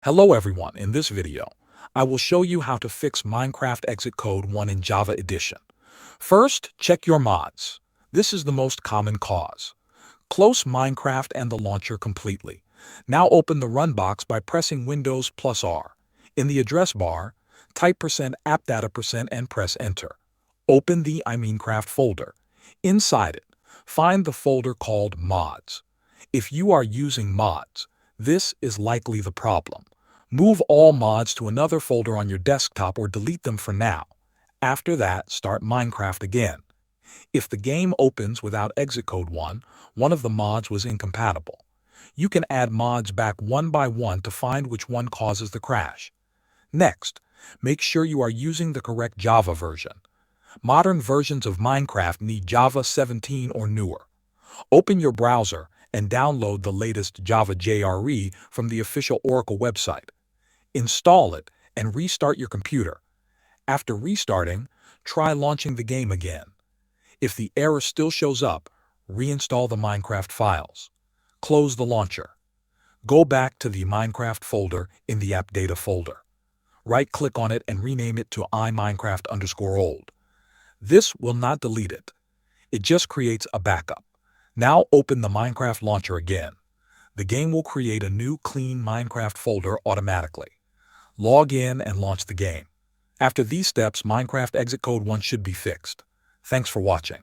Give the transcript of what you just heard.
Hello everyone, in this video, I will show you how to fix Minecraft Exit Code 1 in Java Edition. First, check your mods. This is the most common cause. Close Minecraft and the launcher completely. Now open the Run box by pressing Windows plus R. In the address bar, type %appdata% and press Enter. Open the iMinecraft folder. Inside it, find the folder called Mods. If you are using mods, this is likely the problem. Move all mods to another folder on your desktop or delete them for now. After that, start Minecraft again. If the game opens without exit code 1, one of the mods was incompatible. You can add mods back one by one to find which one causes the crash. Next, make sure you are using the correct Java version. Modern versions of Minecraft need Java 17 or newer. Open your browser and download the latest Java JRE from the official Oracle website. Install it and restart your computer. After restarting, try launching the game again. If the error still shows up, reinstall the Minecraft files. Close the launcher. Go back to the Minecraft folder in the App Data folder. Right-click on it and rename it to iMinecraft_old. This will not delete it. It just creates a backup. Now open the Minecraft launcher again. The game will create a new clean Minecraft folder automatically. Log in and launch the game. After these steps, Minecraft Exit Code 1 should be fixed. Thanks for watching.